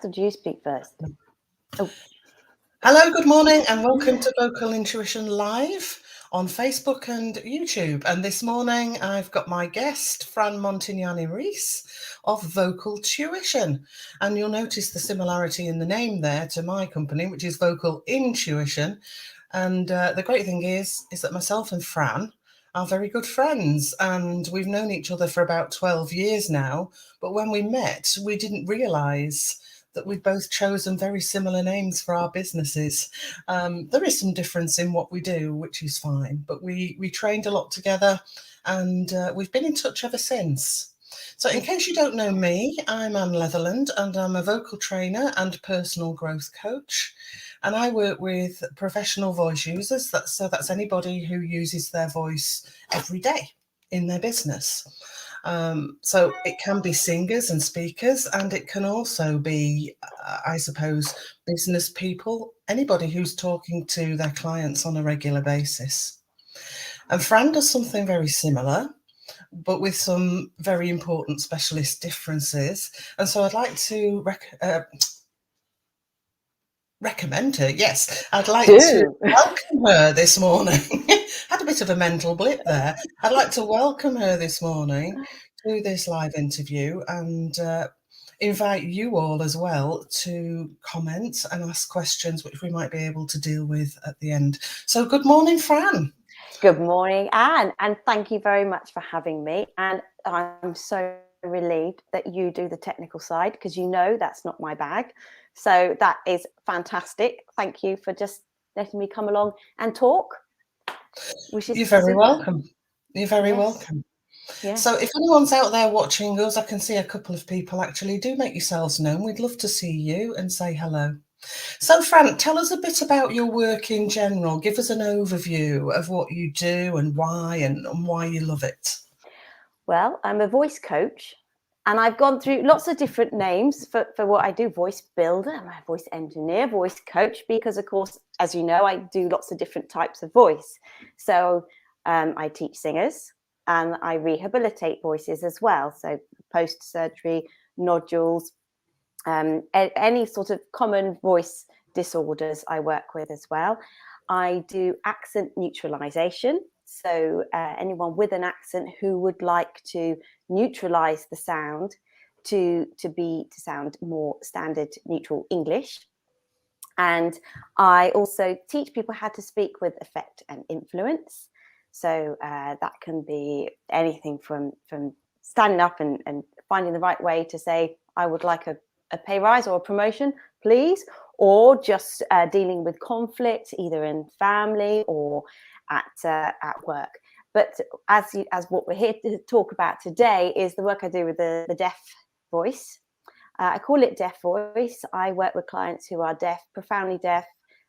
Or do you speak first? Oh, Hello, good morning, and welcome to Vocal Intuition Live on Facebook and YouTube. And this morning I've got my guest, Fran Montignani Rees of Vocal Tuition. And you'll notice the similarity in the name there to my company, which is Vocal Intuition. And the great thing is that myself and Fran are very good friends, and we've known each other for about 12 years now. But when we met, we didn't realise that we've both chosen very similar names for our businesses. There is some difference in what we do, which is fine, but we trained a lot together, and we've been in touch ever since. So in case you don't know me, I'm Anne Levelland, and I'm a vocal trainer and personal growth coach. And I work with professional voice users. That's anybody who uses their voice every day in their business. So it can be singers and speakers, and it can also be, I suppose, business people, anybody who's talking to their clients on a regular basis. And Fran does something very similar, but with some very important specialist differences. And so I'd like to recommend her. Yes, I'd like to welcome her this morning. Had a bit of a mental blip there. I'd like to welcome her this morning to this live interview and invite you all as well to comment and ask questions which we might be able to deal with at the end. So good morning, Fran. Good morning, Anne, and thank you very much for having me. And I'm so relieved that you do the technical side, because you know that's not my bag. So that is fantastic. Thank you for just letting me come along and talk. You're very welcome. You're very welcome. Yeah. So if anyone's out there watching us, I can see a couple of people actually. Do make yourselves known. We'd love to see you and say hello. So Fran, tell us a bit about your work in general. Give us an overview of what you do and why you love it. Well, I'm a voice coach, and I've gone through lots of different names for what I do. Voice builder, I'm a voice engineer, voice coach, because of course, as you know, I do lots of different types of voice. So I teach singers and I rehabilitate voices as well. So post-surgery, nodules, any sort of common voice disorders I work with as well. I do accent neutralization. So anyone with an accent who would like to neutralize the sound to sound more standard neutral English. And I also teach people how to speak with effect and influence. So that can be anything from standing up and finding the right way to say, I would like a pay rise or a promotion, please, or just dealing with conflict, either in family or at work. But as what we're here to talk about today is the work I do with the deaf voice. I call it deaf voice. I work with clients who are deaf, profoundly deaf,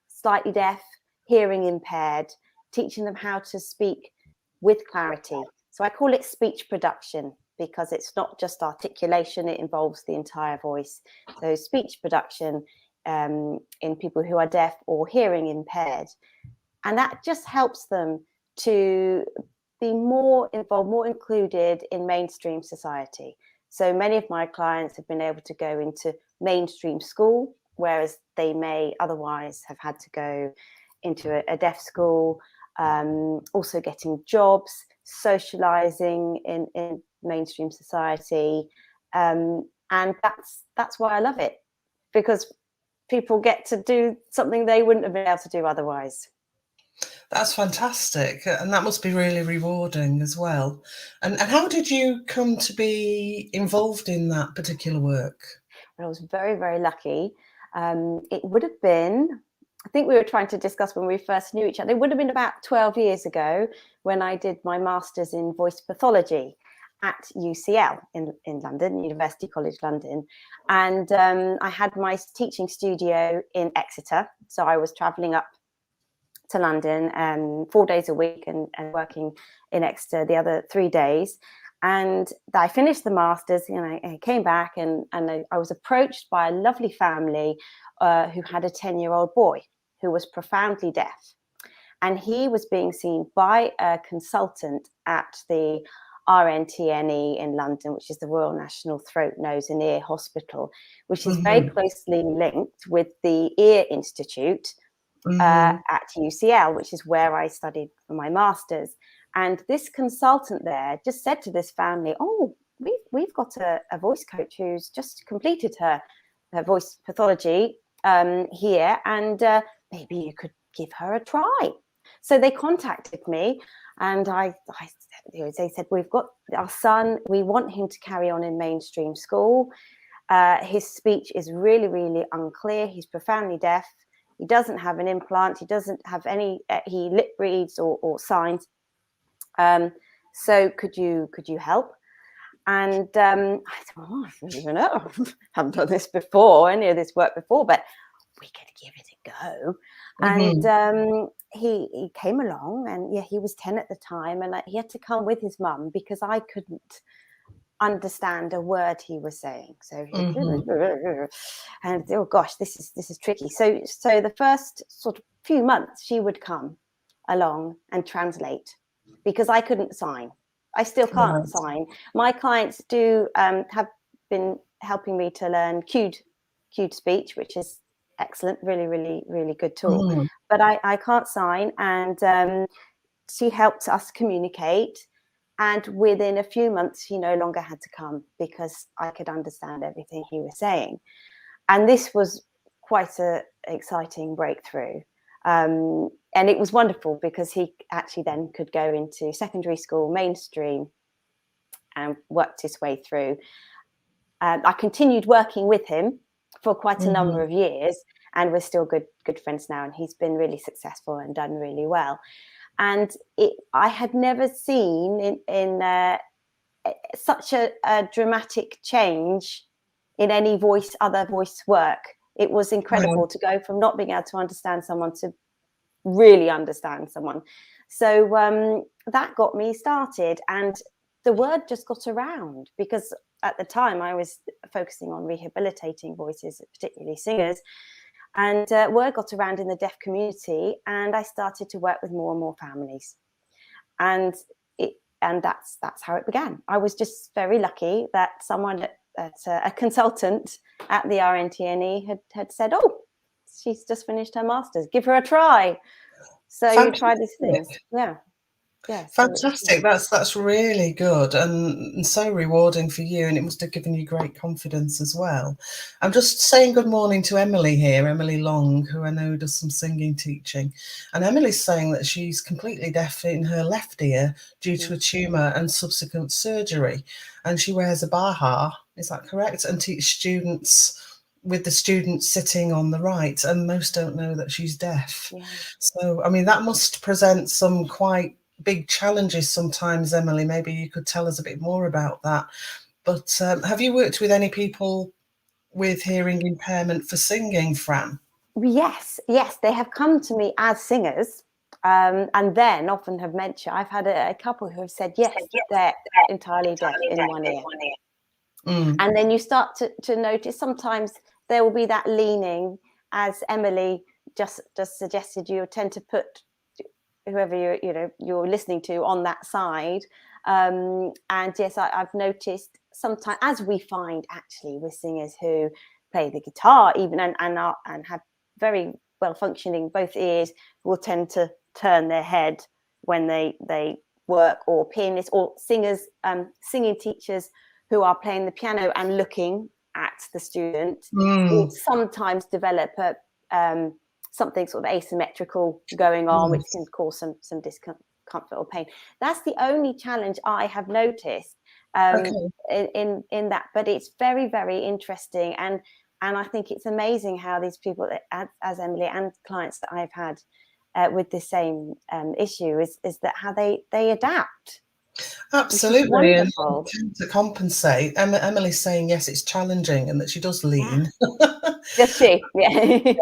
slightly deaf, hearing impaired, teaching them how to speak with clarity. So I call it speech production, because it's not just articulation, it involves the entire voice. So speech production in people who are deaf or hearing impaired. And that just helps them to be more involved, more included in mainstream society. So many of my clients have been able to go into mainstream school, whereas they may otherwise have had to go into a deaf school, also getting jobs, socializing in mainstream society. And that's why I love it, because people get to do something they wouldn't have been able to do otherwise. That's fantastic. And that must be really rewarding as well. And how did you come to be involved in that particular work? Well, I was very, very lucky. It would have been, I think we were trying to discuss when we first knew each other, it would have been about 12 years ago when I did my master's in voice pathology at UCL in London, University College London. And I had my teaching studio in Exeter. So I was traveling up to London 4 days a week and working in Exeter the other 3 days. And I finished the master's, and I came back and I was approached by a lovely family who had a 10-year-old boy who was profoundly deaf. And he was being seen by a consultant at the RNTNE in London, which is the Royal National Throat, Nose and Ear Hospital, which is very Mm-hmm. closely linked with the Ear Institute Mm-hmm. at UCL, which is where I studied for my master's. And this consultant there just said to this family, "Oh, we've got a voice coach who's just completed her voice pathology here, and maybe you could give her a try." So they contacted me, and they said, "We've got our son. We want him to carry on in mainstream school. His speech is really, really unclear. He's profoundly deaf. He doesn't have an implant. He doesn't have any. He lip reads or signs. So could you help?" And I thought, "Oh, I don't even know. I haven't done this before, any of this work before, but we could give it a go." Mm-hmm. And he came along, and yeah, he was 10 at the time, and he had to come with his mum because I couldn't understand a word he was saying. So he and oh gosh, this is tricky. So the first sort of few months she would come along and translate because I couldn't sign. I still can't Right. sign. My clients do have been helping me to learn cued speech, which is excellent, really, really, really good tool. Mm-hmm. But I can't sign, and she helped us communicate. And within a few months, he no longer had to come because I could understand everything he was saying. And this was quite an exciting breakthrough. And it was wonderful because he actually then could go into secondary school, mainstream, and worked his way through. I continued working with him for quite a number of years, and we're still good friends now. And he's been really successful and done really well. And I had never seen in such a dramatic change in any other voice work. It was incredible Wow. to go from not being able to understand someone to really understand someone. So that got me started, and the word just got around because at the time I was focusing on rehabilitating voices, particularly singers. And word got around in the deaf community, and I started to work with more and more families. And that's how it began. I was just very lucky that someone a consultant at the RNTNE had said, "Oh, she's just finished her master's. Give her a try." So you try these things. Fantastic. Yeah. Yeah. So Fantastic. That's really good and so rewarding for you, and it must have given you great confidence as well. I'm just saying good morning to Emily here, Emily Long, who I know does some singing teaching. And Emily's saying that she's completely deaf in her left ear due to a tumour and subsequent surgery. And she wears a Baha, is that correct? And teaches students with the students sitting on the right, and most don't know that she's deaf. yeah. So, I mean, that must present some quite big challenges sometimes, Emily. Maybe you could tell us a bit more about that. But have you worked with any people with hearing impairment for singing, Fran? Yes, they have come to me as singers, and then often have mentioned. I've had a couple who have said yes, they're entirely deaf in one ear. Mm. And then you start to notice sometimes there will be that leaning, as Emily just suggested. You tend to put whoever you're listening to on that side. And yes, I've noticed sometimes, as we find actually with singers who play the guitar even and have very well functioning both ears, will tend to turn their head when they work, or pianists or singers, singing teachers who are playing the piano and looking at the student will Mm. sometimes develop something sort of asymmetrical going on, which can cause some discomfort or pain. That's the only challenge I have noticed Okay. in that. But it's very, very interesting, and I think it's amazing how these people, as Emily and clients that I've had with the same issue, is that how they adapt. Absolutely, and Wonderful. tend to compensate. Emily's saying yes, it's challenging, and that she does Yeah. lean. Does she? Yeah. Yeah.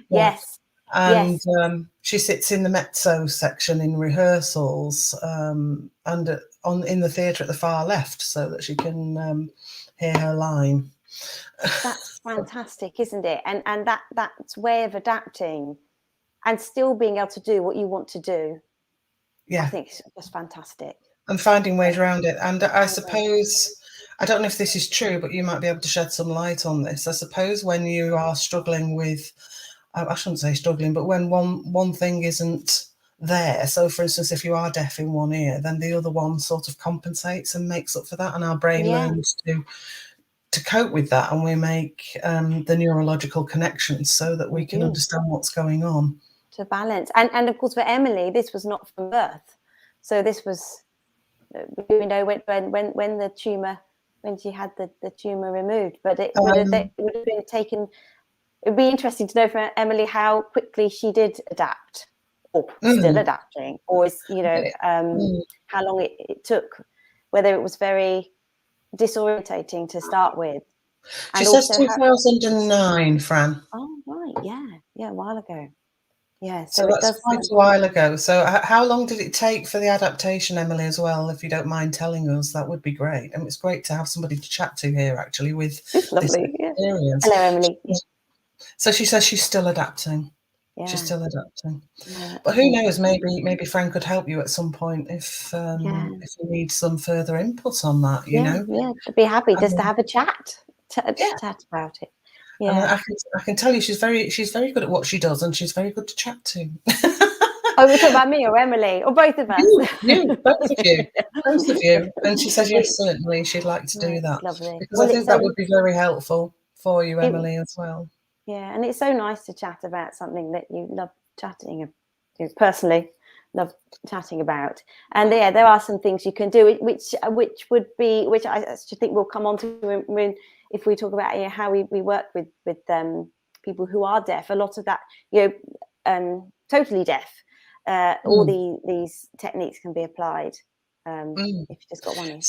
Yes. And Yes. she sits in the mezzo section in rehearsals, and in the theatre at the far left, so that she can hear her line. That's fantastic, isn't it? And that's way of adapting and still being able to do what you want to do. I Yeah, think it's just fantastic. and finding ways around it. And I Find ways. suppose, I don't know if this is true, but you might be able to shed some light on this. I suppose when you are struggling with, I shouldn't say struggling, but when one thing isn't there. So, for instance, if you are deaf in one ear, then the other one sort of compensates and makes up for that, and our brain Yeah, learns to cope with that, and we make the neurological connections so that we we can do, understand what's going on. to balance. And of course, for Emily, this was not from birth. So this was, you know, when the tumor, when she had the tumor removed, but it would have been taken. It'd be interesting to know from Emily how quickly she did adapt, or still adapting, or is, you know, how long it took, whether it was very disorientating to start with. She And says also 2009, Fran. oh right, yeah, a while ago. Yeah, So so it that's does. quite a while ago. So how long did it take for the adaptation, Emily, as well? If you don't mind telling us, that would be great. And it's great to have somebody to chat to here, actually, with It's this lovely. Yeah. experience. Hello, Emily. So she says she's still adapting. She's Yeah. still adapting. No, that's But who knows? interesting. Maybe Fran could help you at some point Yeah. if you need some further input on that. You know. Yeah. I'd be happy I just to mean, have a chat, yeah. chat about it. And Yeah. I can tell you she's very good at what she does, and she's very good to chat to. Oh, we're talking about me or Emily or both of us. Both of you, both of you. And she says yes, certainly she'd like to do It's that, lovely. because I Well, think it's that so would be very helpful for you, it, Emily, as well. yeah, and it's so nice to chat about something that you love chatting, you personally love chatting about. And yeah, there are some things you can do, which which I actually think we'll come on to when if we talk about, you know, how we work with people who are deaf. A lot of that, you know, totally deaf. All these techniques can be applied if you just got one ear.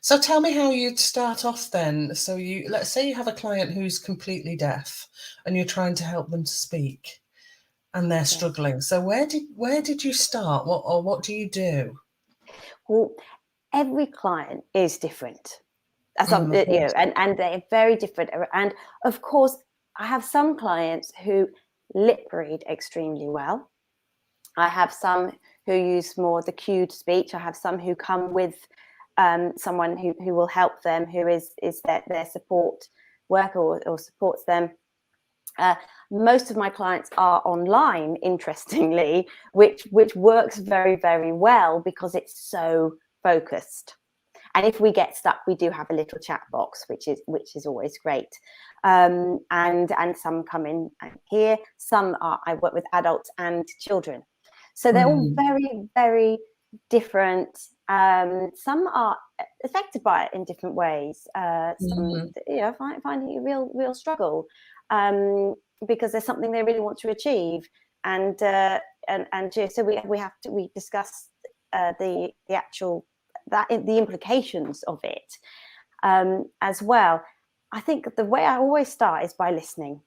So tell me how you'd start off then. So let's say you have a client who's completely deaf and you're trying to help them to speak and they're struggling. So where did you start? What do you do? Well, every client is different. Of You know, course. and they're very different. And of course, I have some clients who lip read extremely well. I have some who use more the cued speech. I have some who come with someone who will help them, who is their support worker or supports them. Most of my clients are online, interestingly, which works very, very well because it's so focused. And if we get stuck, we do have a little chat box, which is always great. And some come in here. Some are, I work with adults and children, so they're all very, very different. Some are affected by it in different ways. Some, you know, finding it a real struggle because there's something they really want to achieve, and so we discuss the actual the implications of it as well. I think the way I always start is by listening,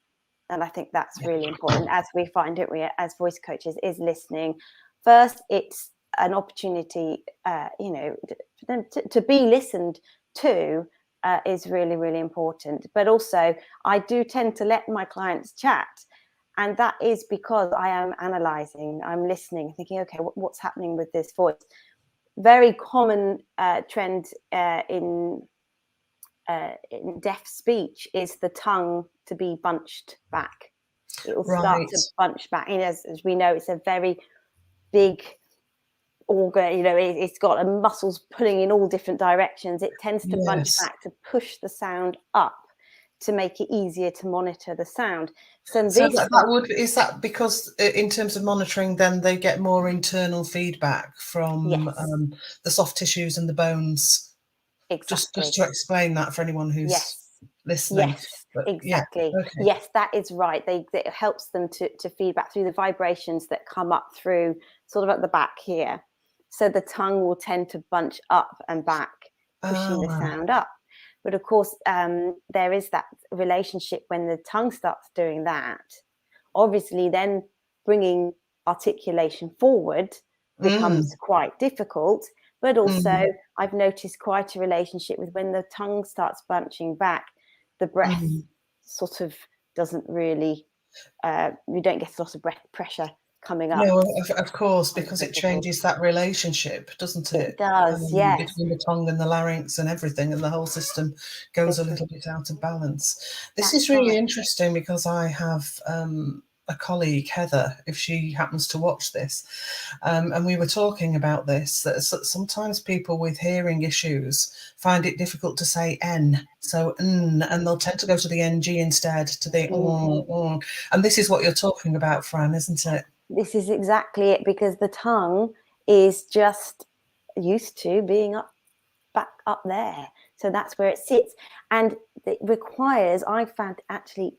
and I think that's really important, as we find it as voice coaches, is listening. First, it's an opportunity, you know, for them to be listened to is really, really important. But also, I do tend to let my clients chat, and that is because I am analysing, I'm listening, thinking, okay, what's happening with this voice? Very common trend in deaf speech is the tongue to be bunched back. It will start to bunch back. And as we know, it's a very big organ. You know, it's got muscles pulling in all different directions. It tends to bunch back to push the sound up to make it easier to monitor the sound. So is that because in terms of monitoring, then they get more internal feedback from the soft tissues and the bones. Exactly. Just to explain that for anyone who's listening. Yes, exactly. Yeah, okay. Yes, that is right. It helps them to feedback through the vibrations that come up through sort of at the back here. So the tongue will tend to bunch up and back, pushing the sound up. But of course, there is that relationship when the tongue starts doing that. Obviously, then bringing articulation forward becomes quite difficult. But also, I've noticed quite a relationship with when the tongue starts bunching back, the breath sort of doesn't really, you don't get a lot of breath pressure coming up. No, of course, because it changes that relationship, doesn't it? It does, yes. Between the tongue and the larynx and everything, and the whole system goes a little bit out of balance. This is really interesting because I have a colleague, Heather, if she happens to watch this, and we were talking about this, that sometimes people with hearing issues find it difficult to say N, so N, and they'll tend to go to the NG instead, to the and this is what you're talking about, Fran, isn't it? This is exactly it, because the tongue is just used to being back up there. So that's where it sits. And it requires, I've found actually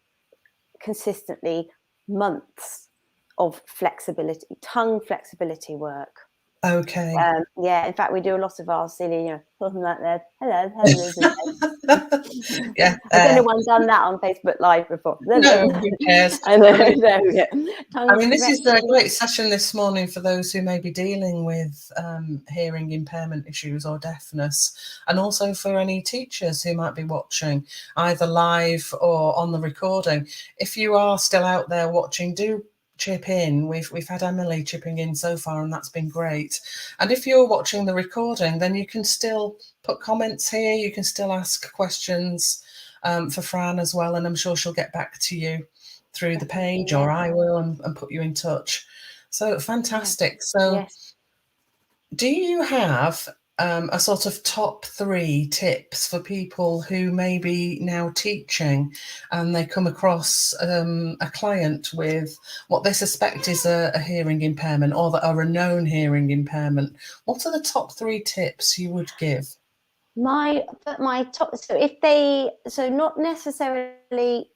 consistently, months of flexibility, tongue flexibility work. Okay. Yeah, in fact, we do a lot of our silly, something like that. Hello, yeah. Has anyone done that on Facebook Live before? No, who cares? I know, there we go. I mean, this is a great session this morning for those who may be dealing with hearing impairment issues or deafness, and also for any teachers who might be watching either live or on the recording. If you are still out there watching, do chip in. We've had Emily chipping in so far, and that's been great. And if you're watching the recording, then you can still put comments here. You can still ask questions for Fran as well, and I'm sure she'll get back to you through the page, or I will, and put you in touch. So fantastic. So do you have a sort of top 3 tips for people who may be now teaching and they come across a client with what they suspect is a hearing impairment, or a known hearing impairment? What are the top 3 tips you would give? My top, so not necessarily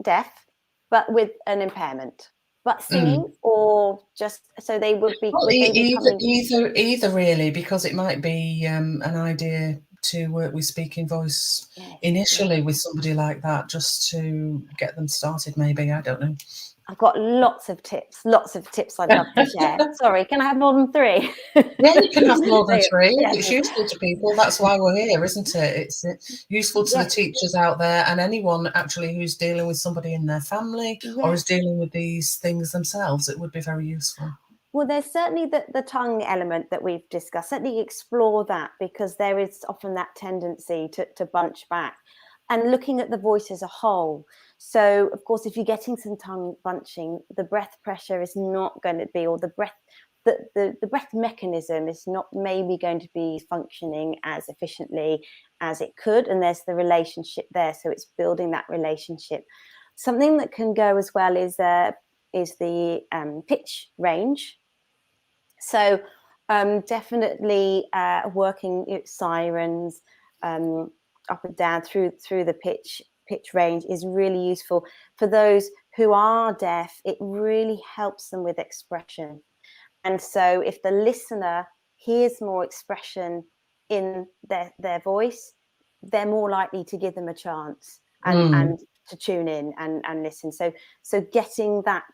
deaf, but with an impairment, but singing, or just, so they would be, well, either really, because it might be an idea to work with speaking voice initially with somebody like that, just to get them started, maybe. I don't know. I've got lots of tips I'd love to share. Sorry, can I have more than 3? Yeah, you can have more than 3. It's useful to people. That's why we're here, isn't it? It's useful to the teachers out there, and anyone actually who's dealing with somebody in their family or is dealing with these things themselves. It would be very useful. Well, there's certainly the tongue element that we've discussed. Certainly explore that, because there is often that tendency to bunch back, and looking at the voice as a whole. So, of course, if you're getting some tongue bunching, the breath pressure is not going to be, or the breath mechanism is not maybe going to be functioning as efficiently as it could, and there's the relationship there. So it's building that relationship. Something that can go as well is the pitch range. So definitely working sirens up and down through the pitch range is really useful for those who are deaf. It really helps them with expression. And so if the listener hears more expression in their voice, they're more likely to give them a chance and to tune in and listen. So getting that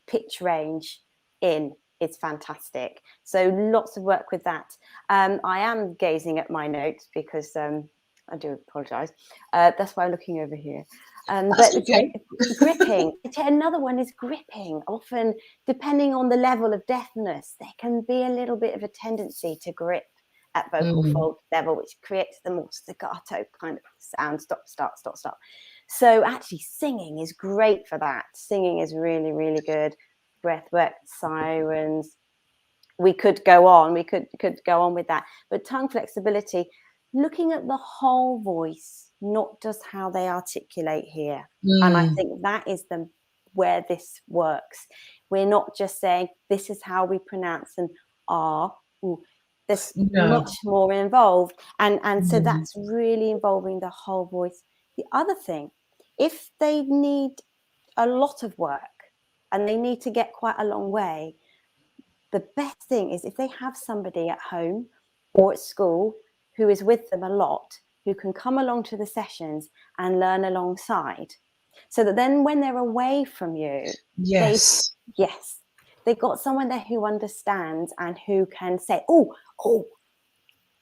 pitch range in is fantastic. So lots of work with that. I am gazing at my notes because I do apologize. That's why I'm looking over here. But okay. Gripping. Another one is gripping. Often, depending on the level of deafness, there can be a little bit of a tendency to grip at vocal fold level, which creates the more staccato kind of sound, stop, start, stop, stop. So actually singing is great for that. Singing is really, really good. Breath work, sirens. We could go on. We could go on with that. But tongue flexibility, looking at the whole voice, not just how they articulate here. And I think that is where this works. We're not just saying this is how we pronounce an R. There's much more involved. And so that's really involving the whole voice. The other thing, if they need a lot of work and they need to get quite a long way, the best thing is if they have somebody at home or at school who is with them a lot, who can come along to the sessions and learn alongside, so that then when they're away from you, they've got someone there who understands and who can say, oh,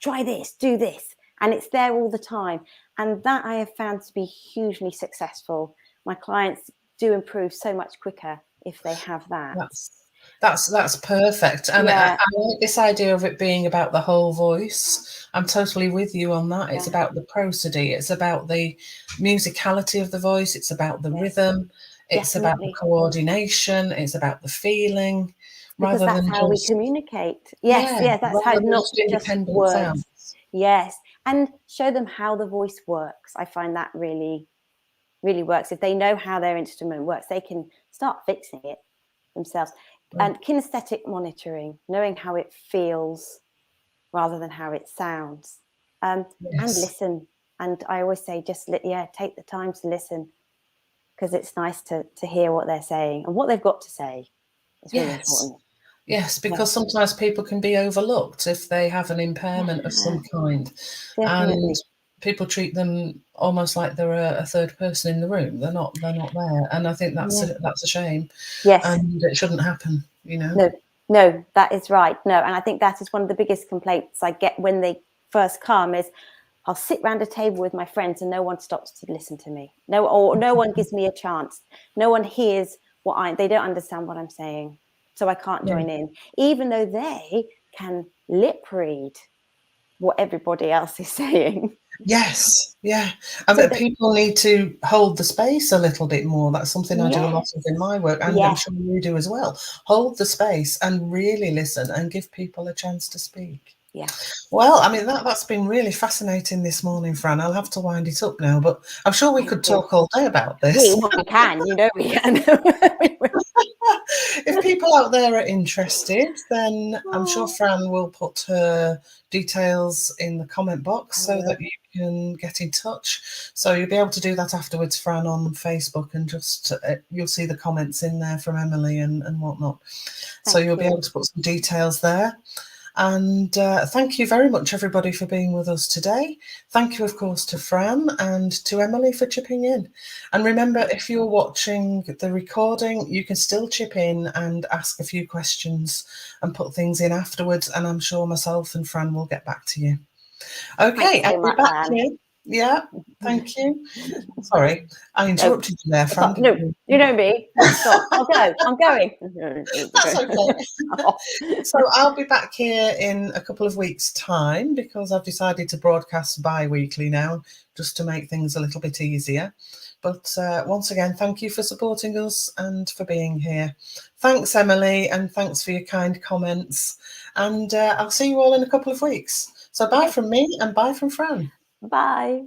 try this, do this. And it's there all the time. And that I have found to be hugely successful. My clients do improve so much quicker if they have that. That's perfect. And Yeah. I like this idea of it being about the whole voice. I'm totally with you on that. It's Yeah. about the prosody. It's about the musicality of the voice. It's about the rhythm. It's about the Definitely. coordination. It's about the feeling, Because rather that's than how we just, communicate. Yes, yeah, yeah, that's how, rather than not just just independent words. sounds. Yes. And show them how the voice works. I find that really, really works. If they know how their instrument works, they can start fixing it themselves. Right. And kinesthetic monitoring, knowing how it feels rather than how it sounds. And Yes. listen. And I always say, just take the time to listen, because it's nice to hear what they're saying and what they've got to say. It's really important. Yes, because sometimes people can be overlooked if they have an impairment of some kind. Definitely. And people treat them almost like they're a third person in the room. They're not there. And I think that's a shame. Yes. And it shouldn't happen, you know. No, that is right. No, and I think that is one of the biggest complaints I get when they first come is, I'll sit round a table with my friends and no one stops to listen to me. No one gives me a chance. No one hears they don't understand what I'm saying. So I can't join in, even though they can lip read what everybody else is saying. Yes, yeah. I mean, people need to hold the space a little bit more. That's something I do a lot of in my work, and I'm sure you do as well. Hold the space and really listen and give people a chance to speak. Yeah. Well, I mean, that's been really fascinating this morning, Fran. I'll have to wind it up now, but I'm sure we could talk all day about this. We can, we can. If people out there are interested, then I'm sure Fran will put her details in the comment box so that you can get in touch. So you'll be able to do that afterwards, Fran, on Facebook, and just you'll see the comments in there from Emily and whatnot. So you'll be able to put some details there. And thank you very much, everybody, for being with us today. Thank you, of course, to Fran and to Emily for chipping in. And remember, if you're watching the recording, you can still chip in and ask a few questions and put things in afterwards. And I'm sure myself and Fran will get back to you. Okay, I'll be back here. Yeah, thank you. Sorry, I interrupted you there, Fran. No, you know me. Stop. I'll go. I'm going. That's okay. So I'll be back here in a couple of weeks' time, because I've decided to broadcast bi-weekly now, just to make things a little bit easier. But once again, thank you for supporting us and for being here. Thanks, Emily, and thanks for your kind comments. And I'll see you all in a couple of weeks. So bye from me and bye from Fran. Bye.